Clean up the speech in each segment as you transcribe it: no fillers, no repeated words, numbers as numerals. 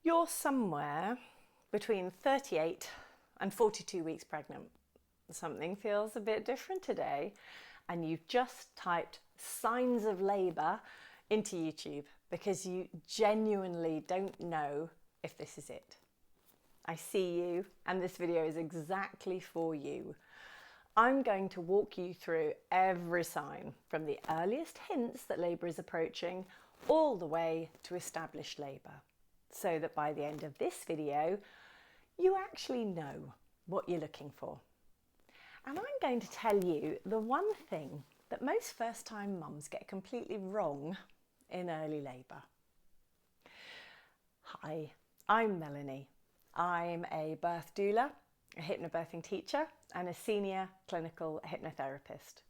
You're somewhere between 38 and 42 weeks pregnant. Something feels a bit different today, and you've just typed signs of labour into YouTube because you genuinely don't know if this is it. I see you, and this video is exactly for you. I'm going to walk you through every sign, from the earliest hints that labour is approaching all the way to established labour, so that by the end of this video you actually know what you're looking for. And I'm going to tell you the one thing that most first-time mums get completely wrong in early labour. Hi, I'm Melanie. I'm a birth doula, a hypnobirthing teacher and a senior clinical hypnotherapist.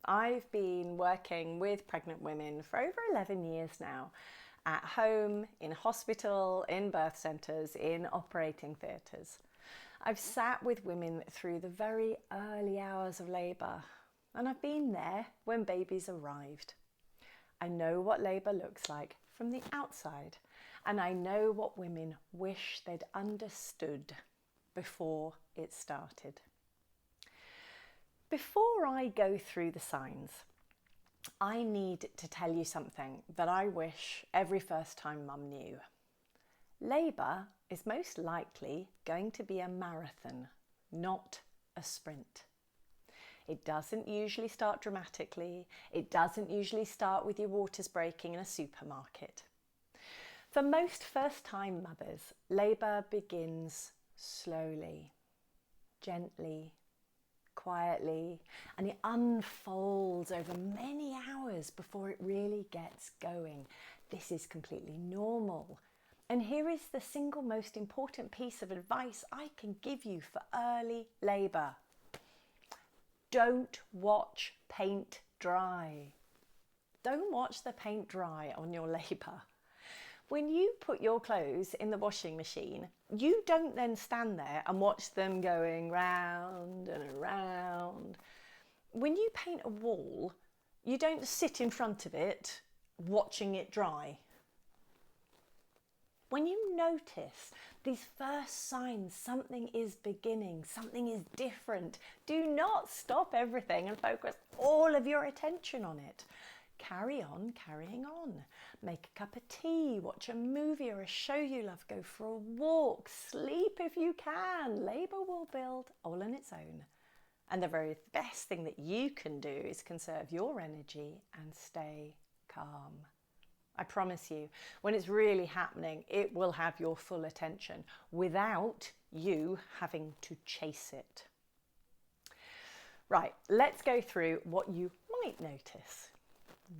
I've been working with pregnant women for over 11 years now, at home, in hospital, in birth centres, in operating theatres. I've sat with women through the very early hours of labour, and I've been there when babies arrived. I know what labour looks like from the outside, and I know what women wish they'd understood before it started. Before I go through the signs, I need to tell you something that I wish every first-time mum knew. Labour is most likely going to be a marathon, not a sprint. It doesn't usually start dramatically. It doesn't usually start with your waters breaking in a supermarket. For most first-time mothers, labour begins slowly, gently, quietly, and it unfolds over many hours before it really gets going. This is completely normal. And here is the single most important piece of advice I can give you for early labour. Don't watch paint dry. Don't watch the paint dry on your labour. When you put your clothes in the washing machine, you don't then stand there and watch them going round and around. When you paint a wall, you don't sit in front of it watching it dry. When you notice these first signs, something is beginning, something is different, do not stop everything and focus all of your attention on it. Carry on carrying on. Make a cup of tea, watch a movie or a show you love, go for a walk, sleep if you can. Labour will build all on its own. And the very best thing that you can do is conserve your energy and stay calm. I promise you, when it's really happening, it will have your full attention without you having to chase it. Right, let's go through what you might notice.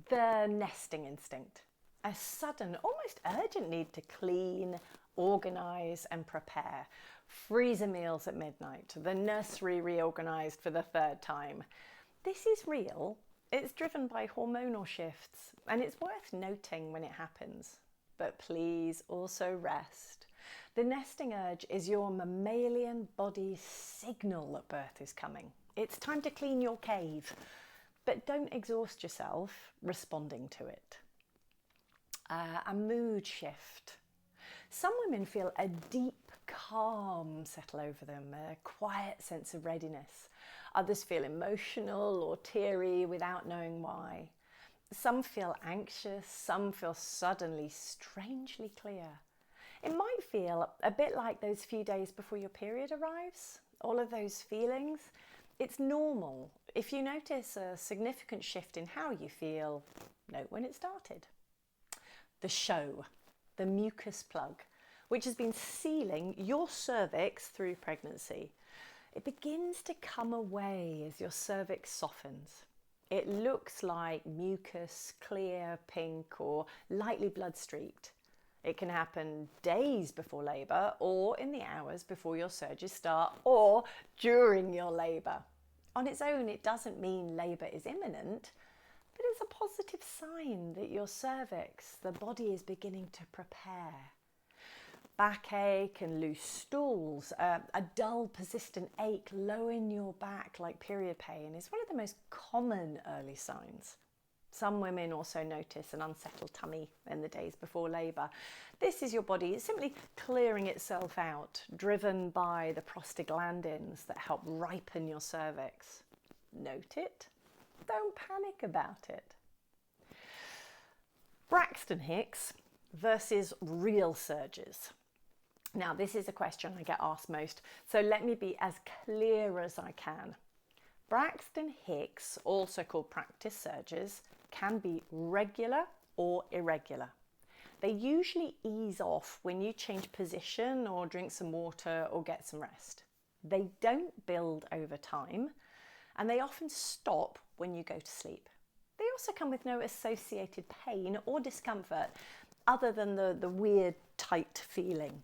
The nesting instinct, a sudden, almost urgent need to clean, organise and prepare. Freezer meals at midnight, the nursery reorganised for the third time. This is real. It's driven by hormonal shifts, and it's worth noting when it happens. But please also rest. The nesting urge is your mammalian body's signal that birth is coming. It's time to clean your cave, but don't exhaust yourself responding to it. A mood shift. Some women feel a deep calm settle over them, a quiet sense of readiness. Others feel emotional or teary without knowing why. Some feel anxious, some feel suddenly strangely clear. It might feel a bit like those few days before your period arrives, all of those feelings. It's normal. If you notice a significant shift in how you feel, note when it started. The show, the mucus plug, which has been sealing your cervix through pregnancy. It begins to come away as your cervix softens. It looks like mucus, clear, pink, or lightly blood-streaked. It can happen days before labour, or in the hours before your surges start, or during your labour. On its own, it doesn't mean labour is imminent, but it's a positive sign that your cervix, the body, is beginning to prepare. Backache and loose stools, a dull, persistent ache low in your back like period pain is one of the most common early signs. Some women also notice an unsettled tummy in the days before labour. This is your body simply clearing itself out, driven by the prostaglandins that help ripen your cervix. Note it, don't panic about it. Braxton Hicks versus real surges. Now, this is a question I get asked most, so let me be as clear as I can. Braxton Hicks, also called practice surges, can be regular or irregular. They usually ease off when you change position or drink some water or get some rest. They don't build over time, and they often stop when you go to sleep. They also come with no associated pain or discomfort other than the weird tight feeling.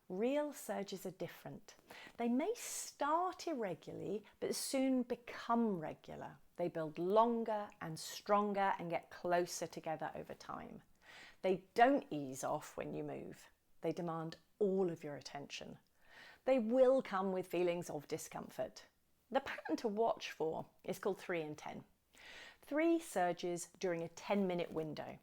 Real surges are different. They may start irregularly, but soon become regular. They build longer and stronger and get closer together over time. They don't ease off when you move. They demand all of your attention. They will come with feelings of discomfort. The pattern to watch for is called 3 and 10. 3 surges during a 10-minute window,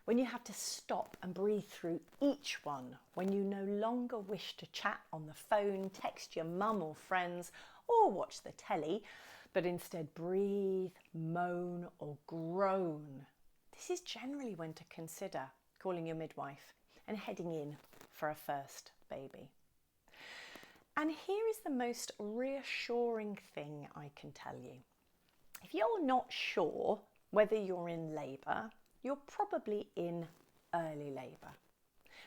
when you have to stop and breathe through each one, when you no longer wish to chat on the phone, text your mum or friends, or watch the telly, but instead breathe, moan, or groan. This is generally when to consider calling your midwife and heading in for a first baby. And here is the most reassuring thing I can tell you. If you're not sure whether you're in labour, you're probably in early labour.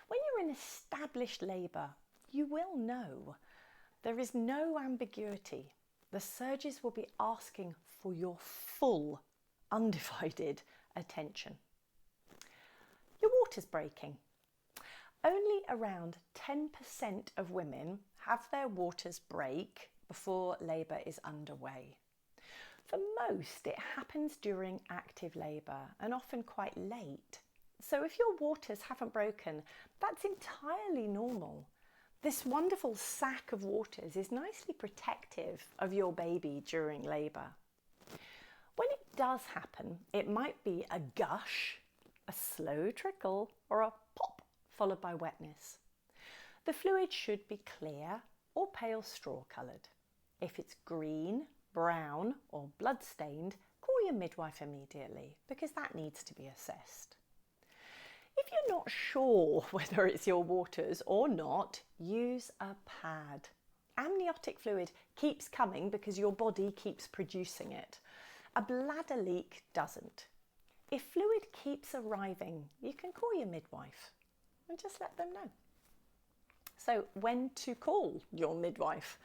When you're in established labour, you will know. There is no ambiguity. The surges will be asking for your full, undivided attention. Your water's breaking. Only around 10% of women have their waters break before labour is underway. For most, it happens during active labour and often quite late. So if your waters haven't broken, that's entirely normal. This wonderful sac of waters is nicely protective of your baby during labour. When it does happen, it might be a gush, a slow trickle, or a pop followed by wetness. The fluid should be clear or pale straw coloured. If it's green, brown or blood-stained, call your midwife immediately because that needs to be assessed. If you're not sure whether it's your waters or not, use a pad. Amniotic fluid keeps coming because your body keeps producing it. A bladder leak doesn't. If fluid keeps arriving, you can call your midwife and just let them know. So when to call your midwife?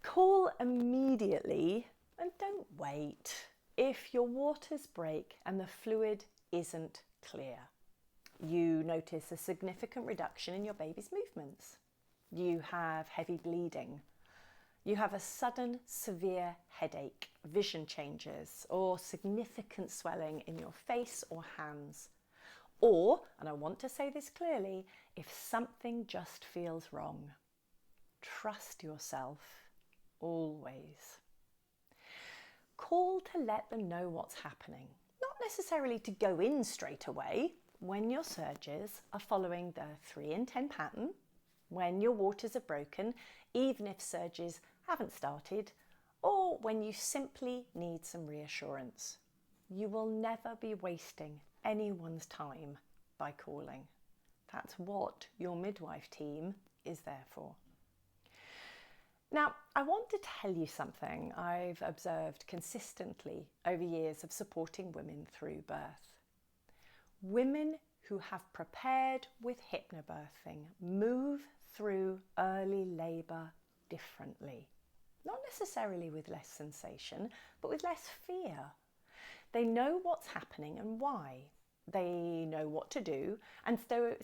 Call immediately and don't wait if your waters break and the fluid isn't clear. You notice a significant reduction in your baby's movements. You have heavy bleeding. You have a sudden severe headache, vision changes, or significant swelling in your face or hands. Or, and I want to say this clearly, if something just feels wrong. Trust yourself. Always. Call to let them know what's happening, not necessarily to go in straight away when your surges are following the 3 and 10 pattern, when your waters are broken, even if surges haven't started, or when you simply need some reassurance. You will never be wasting anyone's time by calling. That's what your midwife team is there for. Now, I want to tell you something I've observed consistently over years of supporting women through birth. Women who have prepared with hypnobirthing move through early labour differently. Not necessarily with less sensation, but with less fear. They know what's happening and why. They know what to do, and so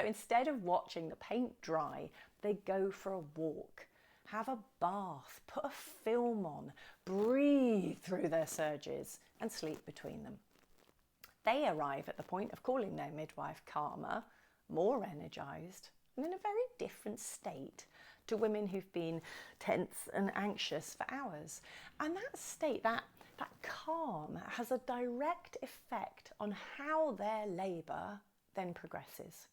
instead of watching the paint dry, they go for a walk, have a bath, put a film on, breathe through their surges and sleep between them. They arrive at the point of calling their midwife calmer, more energised, and in a very different state to women who've been tense and anxious for hours. And that state, that That calm has a direct effect on how their labour then progresses.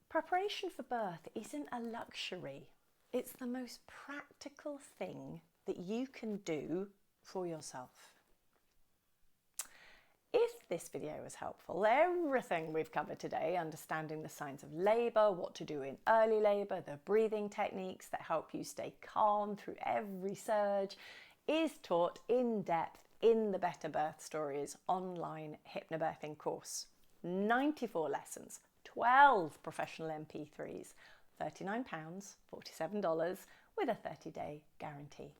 Preparation for birth isn't a luxury. It's the most practical thing that you can do for yourself. If this video was helpful, everything we've covered today, understanding the signs of labour, what to do in early labour, the breathing techniques that help you stay calm through every surge, is taught in depth in the Better Birth Stories online hypnobirthing course. 94 lessons, 12 professional MP3s, £39, $47 with a 30-day guarantee.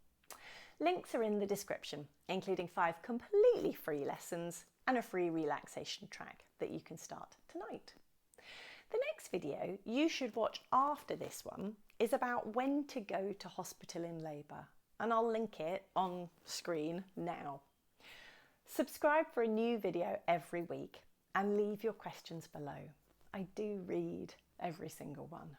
Links are in the description, including 5 completely free lessons and a free relaxation track that you can start tonight. The next video you should watch after this one is about when to go to hospital in labour, and I'll link it on screen now. Subscribe for a new video every week and leave your questions below. I do read every single one.